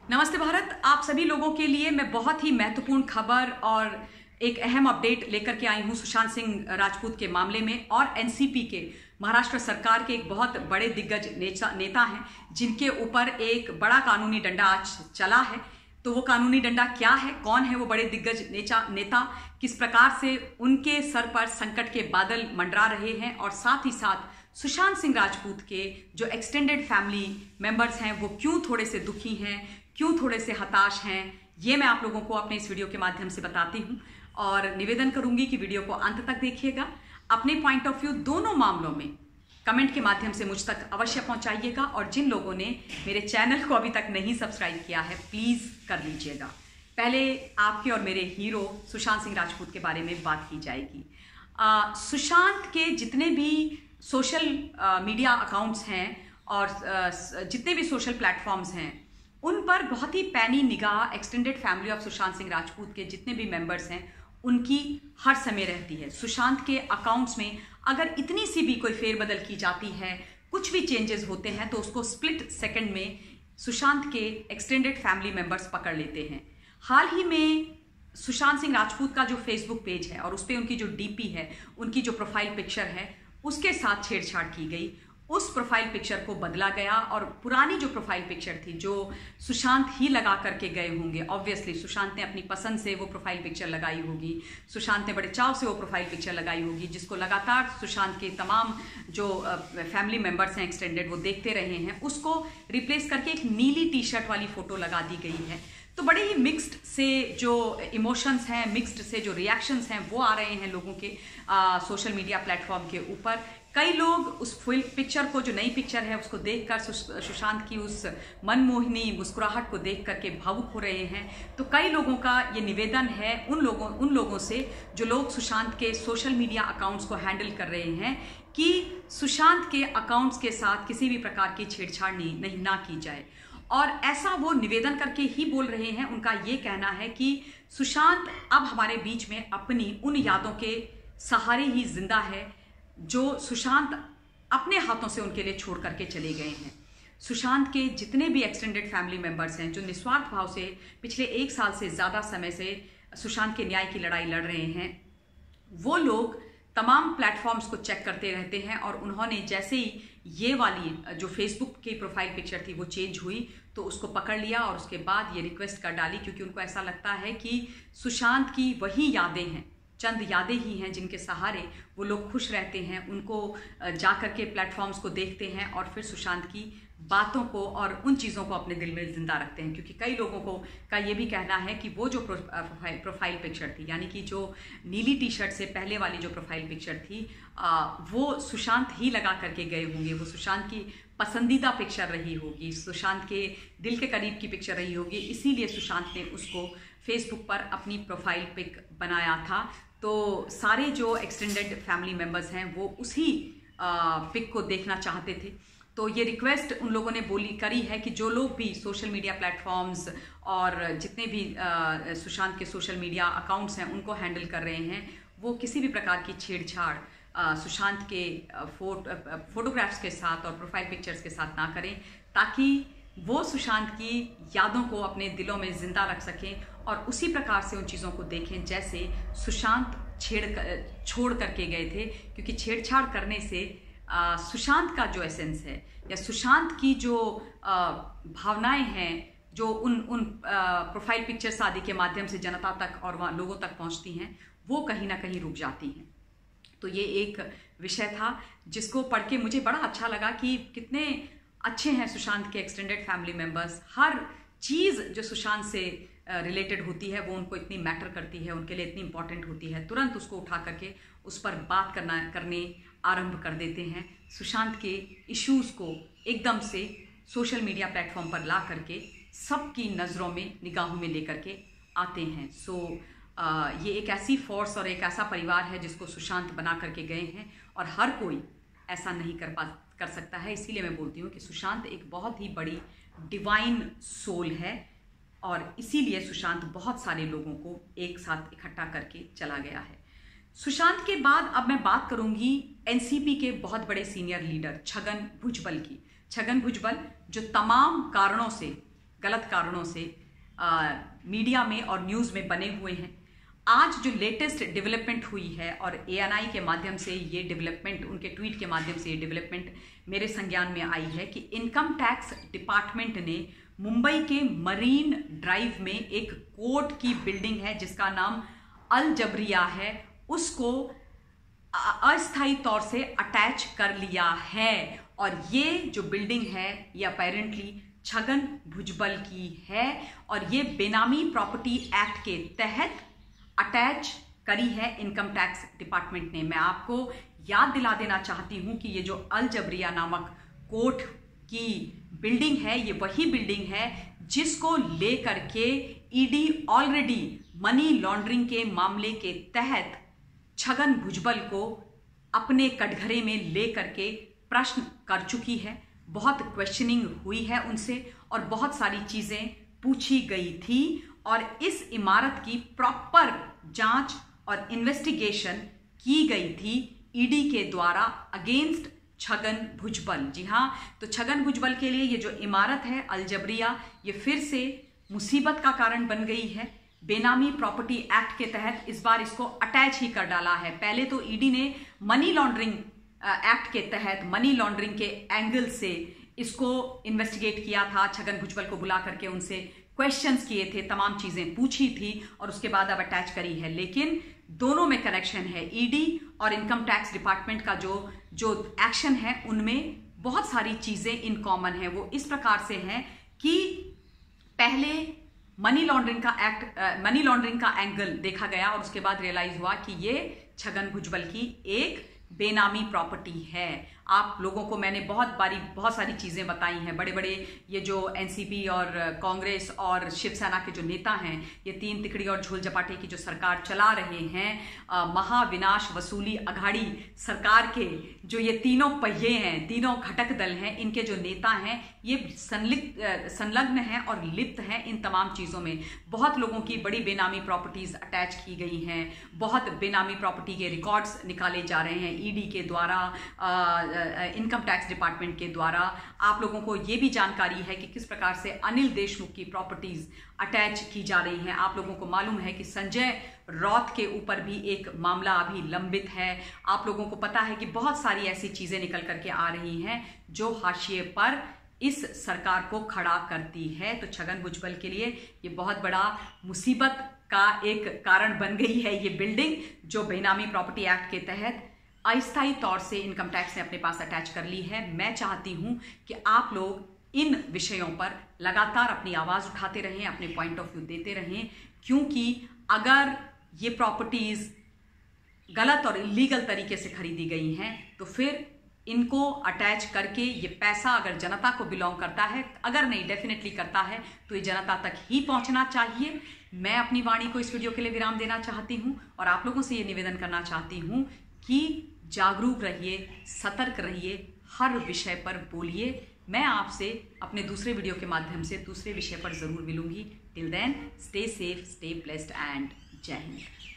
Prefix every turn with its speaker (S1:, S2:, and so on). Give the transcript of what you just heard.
S1: नमस्ते भारत। आप सभी लोगों के लिए मैं बहुत ही महत्वपूर्ण खबर और एक अहम अपडेट लेकर के आई हूं सुशांत सिंह राजपूत के मामले में। और एनसीपी के महाराष्ट्र सरकार के एक बहुत बड़े दिग्गज नेता हैं जिनके ऊपर एक बड़ा कानूनी डंडा आज चला है। तो वो कानूनी डंडा क्या है, कौन है वो बड़े दिग्गज नेता, किस प्रकार से उनके सर पर संकट के बादल मंडरा रहे हैं, और साथ ही साथ सुशांत सिंह राजपूत के जो एक्सटेंडेड फैमिली मेंबर्स हैं वो क्यों थोड़े से दुखी हैं, क्यों थोड़े से हताश हैं, ये मैं आप लोगों को अपने इस वीडियो के माध्यम से बताती हूँ। और निवेदन करूंगी कि वीडियो को अंत तक देखिएगा। अपने पॉइंट ऑफ व्यू दोनों मामलों में कमेंट के माध्यम से मुझ तक अवश्य पहुंचाइएगा। और जिन लोगों ने मेरे चैनल को अभी तक नहीं सब्सक्राइब किया है प्लीज़ कर लीजिएगा। पहले आपके और मेरे हीरो सुशांत सिंह राजपूत के बारे में बात की जाएगी। सुशांत के जितने भी सोशल मीडिया अकाउंट्स हैं और जितने भी सोशल प्लेटफॉर्म्स हैं उन पर बहुत ही पैनी निगाह extended family of Sushant Singh Rajput के जितने भी मेंबर्स हैं उनकी हर समय रहती है। सुशांत के अकाउंट्स में अगर इतनी सी भी कोई फेरबदल की जाती है, कुछ भी चेंजेस होते हैं, तो उसको स्प्लिट सेकंड में सुशांत के एक्सटेंडेड फैमिली मेंबर्स पकड़ लेते हैं। हाल ही में सुशांत सिंह राजपूत का जो फेसबुक पेज है और उस पर उनकी जो डीपी है, उनकी जो प्रोफाइल पिक्चर है, उसके साथ छेड़छाड़ की गई। उस प्रोफाइल पिक्चर को बदला गया और पुरानी जो प्रोफाइल पिक्चर थी जो सुशांत ही लगा करके गए होंगे, ऑब्वियसली सुशांत ने अपनी पसंद से वो प्रोफाइल पिक्चर लगाई होगी, सुशांत ने बड़े चाव से वो प्रोफाइल पिक्चर लगाई होगी, जिसको लगातार सुशांत के तमाम जो फैमिली मेंबर्स हैं एक्सटेंडेड वो देखते रहे हैं, उसको रिप्लेस करके एक नीली टी शर्ट वाली फोटो लगा दी गई है। तो बड़े ही मिक्स्ड से जो इमोशंस हैं, मिक्स्ड से जो रिएक्शंस हैं वो आ रहे हैं लोगों के सोशल मीडिया प्लेटफॉर्म के ऊपर। कई लोग उस फुल पिक्चर को, जो नई पिक्चर है, उसको देखकर सुशांत की उस मनमोहिनी मुस्कुराहट को देख करके भावुक हो रहे हैं। तो कई लोगों का ये निवेदन है उन लोगों से जो लोग सुशांत के सोशल मीडिया अकाउंट्स को हैंडल कर रहे हैं कि सुशांत के अकाउंट्स के साथ किसी भी प्रकार की छेड़छाड़ नहीं ना की जाए। और ऐसा वो निवेदन करके ही बोल रहे हैं। उनका ये कहना है कि सुशांत अब हमारे बीच में अपनी उन यादों के सहारे ही जिंदा है जो सुशांत अपने हाथों से उनके लिए छोड़ करके चले गए हैं। सुशांत के जितने भी एक्सटेंडेड फैमिली मेंबर्स हैं जो निस्वार्थ भाव से पिछले 1 साल से ज़्यादा समय से सुशांत के न्याय की लड़ाई लड़ रहे हैं, वो लोग तमाम प्लेटफॉर्म्स को चेक करते रहते हैं। और उन्होंने जैसे ही ये वाली जो फेसबुक की प्रोफाइल पिक्चर थी वो चेंज हुई तो उसको पकड़ लिया और उसके बाद ये रिक्वेस्ट कर डाली, क्योंकि उनको ऐसा लगता है कि सुशांत की वही यादें हैं, चंद यादें ही हैं जिनके सहारे वो लोग खुश रहते हैं। उनको जा कर के प्लेटफॉर्म्स को देखते हैं और फिर सुशांत की बातों को और उन चीज़ों को अपने दिल में जिंदा रखते हैं। क्योंकि कई लोगों का ये भी कहना है कि वो जो प्रोफाइल पिक्चर थी, यानी कि जो नीली टी शर्ट से पहले वाली जो प्रोफाइल पिक्चर थी, वो सुशांत ही लगा करके गए होंगे, वो सुशांत की पसंदीदा पिक्चर रही होगी, सुशांत के दिल के करीब की पिक्चर रही होगी, इसीलिए सुशांत ने उसको फेसबुक पर अपनी प्रोफाइल पिक बनाया था। तो सारे जो एक्सटेंडेड फैमिली मेंबर्स हैं वो उसी पिक को देखना चाहते थे। तो ये रिक्वेस्ट उन लोगों ने करी है कि जो लोग भी सोशल मीडिया प्लेटफॉर्म्स और जितने भी सुशांत के सोशल मीडिया अकाउंट्स हैं उनको हैंडल कर रहे हैं, वो किसी भी प्रकार की छेड़छाड़ सुशांत के फोटोग्राफ्स के साथ और प्रोफाइल पिक्चर्स के साथ ना करें, ताकि वो सुशांत की यादों को अपने दिलों में जिंदा रख सकें और उसी प्रकार से उन चीज़ों को देखें जैसे सुशांत छोड़ करके गए थे। क्योंकि छेड़छाड़ करने से सुशांत का जो एसेंस है या सुशांत की जो भावनाएं हैं जो उन प्रोफाइल पिक्चर्स आदि के माध्यम से जनता तक और वहाँ लोगों तक पहुँचती हैं, वो कहीं ना कहीं रुक जाती हैं। तो ये एक विषय था जिसको पढ़ के मुझे बड़ा अच्छा लगा कि कितने अच्छे हैं सुशांत के एक्सटेंडेड फैमिली मेंबर्स। हर चीज़ जो सुशांत से रिलेटेड होती है वो उनको इतनी मैटर करती है, उनके लिए इतनी इंपॉर्टेंट होती है, तुरंत उसको उठा करके उस पर बात करने आरंभ कर देते हैं। सुशांत के इश्यूज़ को एकदम से सोशल मीडिया प्लेटफॉर्म पर ला करके सबकी नज़रों में, निगाहों में लेकर के आते हैं। ये एक ऐसी फोर्स और एक ऐसा परिवार है जिसको सुशांत बना करके गए हैं और हर कोई ऐसा नहीं कर सकता है। इसीलिए मैं बोलती हूँ कि सुशांत एक बहुत ही बड़ी डिवाइन सोल है और इसीलिए सुशांत बहुत सारे लोगों को एक साथ इकट्ठा करके चला गया है। सुशांत के बाद अब मैं बात करूंगी एनसीपी के बहुत बड़े सीनियर लीडर छगन भुजबल की। छगन भुजबल जो तमाम कारणों से गलत कारणों से मीडिया में और न्यूज़ में बने हुए हैं। आज जो लेटेस्ट डेवलपमेंट हुई है और ANI के माध्यम से ये डेवलपमेंट, उनके ट्वीट के माध्यम से ये डेवलपमेंट मेरे संज्ञान में आई है कि इनकम टैक्स डिपार्टमेंट ने मुंबई के मरीन ड्राइव में एक कोर्ट की बिल्डिंग है जिसका नाम अल जबरिया है, उसको अस्थायी तौर से अटैच कर लिया है। और ये जो बिल्डिंग है ये अपेरेंटली छगन भुजबल की है और ये बेनामी प्रॉपर्टी एक्ट के तहत अटैच करी है इनकम टैक्स डिपार्टमेंट ने। मैं आपको याद दिला देना चाहती हूं कि ये जो अल जबरिया नामक कोर्ट की बिल्डिंग है ये वही बिल्डिंग है जिसको लेकर के ED ऑलरेडी मनी लॉन्ड्रिंग के मामले के तहत छगन भुजबल को अपने कटघरे में लेकर के प्रश्न कर चुकी है। बहुत क्वेश्चनिंग हुई है उनसे और बहुत सारी चीजें पूछी गई थी और इस इमारत की प्रॉपर जांच और इन्वेस्टिगेशन की गई थी ED के द्वारा अगेंस्ट छगन भुजबल। जी हाँ, तो छगन भुजबल के लिए ये जो इमारत है अल जबरिया ये फिर से मुसीबत का कारण बन गई है। बेनामी प्रॉपर्टी एक्ट के तहत इस बार इसको अटैच ही कर डाला है। पहले तो ED ने मनी लॉन्ड्रिंग एक्ट के तहत मनी लॉन्ड्रिंग के एंगल से इसको इन्वेस्टिगेट किया था, छगन भुजबल को बुला करके उनसे क्वेश्चंस किए थे, तमाम चीजें पूछी थी और उसके बाद अब अटैच करी है। लेकिन दोनों में कनेक्शन है। ED और इनकम टैक्स डिपार्टमेंट का जो एक्शन है उनमें बहुत सारी चीजें इन कॉमन है। वो इस प्रकार से हैं कि पहले मनी लॉन्ड्रिंग का एंगल देखा गया और उसके बाद रियलाइज हुआ कि ये छगन भुजबल की एक बेनामी प्रॉपर्टी है। आप लोगों को मैंने बहुत सारी चीजें बताई हैं। बड़े बड़े ये जो NCP और कांग्रेस और शिवसेना के जो नेता हैं, ये तीन तिकड़ी और झोल झपाटे की जो सरकार चला रहे हैं, महाविनाश वसूली अघाड़ी सरकार के जो ये तीनों पहिए हैं, तीनों घटक दल हैं, इनके जो नेता हैं ये संलग्न हैं और लिप्त हैं इन तमाम चीजों में। बहुत लोगों की बड़ी बेनामी प्रॉपर्टीज अटैच की गई हैं, बहुत बेनामी प्रॉपर्टी के रिकॉर्ड्स निकाले जा रहे हैं ED के द्वारा, इनकम टैक्स डिपार्टमेंट के द्वारा। आप लोगों को ये भी जानकारी है कि किस प्रकार से अनिल देशमुख की प्रॉपर्टीज अटैच की जा रही हैं। आप लोगों को मालूम है कि संजय रॉथ के ऊपर भी एक मामला अभी लंबित है। आप लोगों को पता है कि बहुत सारी ऐसी चीजें निकल करके आ रही हैं जो हाशिए पर इस सरकार को खड़ा करती है। तो छगन भुजबल के लिए ये बहुत बड़ा मुसीबत का एक कारण बन गई है ये बिल्डिंग, जो बेनामी प्रॉपर्टी एक्ट के तहत अस्थायी तौर से इनकम टैक्स ने अपने पास अटैच कर ली है। मैं चाहती हूं कि आप लोग इन विषयों पर लगातार अपनी आवाज उठाते रहें, अपने पॉइंट ऑफ व्यू देते रहें, क्योंकि अगर ये प्रॉपर्टीज गलत और इलीगल तरीके से खरीदी गई हैं तो फिर इनको अटैच करके ये पैसा अगर जनता को बिलोंग करता है, अगर नहीं डेफिनेटली करता है, तो ये जनता तक ही पहुंचना चाहिए। मैं अपनी वाणी को इस वीडियो के लिए विराम देना चाहती हूं और आप लोगों से ये निवेदन करना चाहती हूं कि जागरूक रहिए, सतर्क रहिए, हर विषय पर बोलिए। मैं आपसे अपने दूसरे वीडियो के माध्यम से दूसरे विषय पर जरूर मिलूंगी। Till then stay safe, stay blessed and जय हिंद।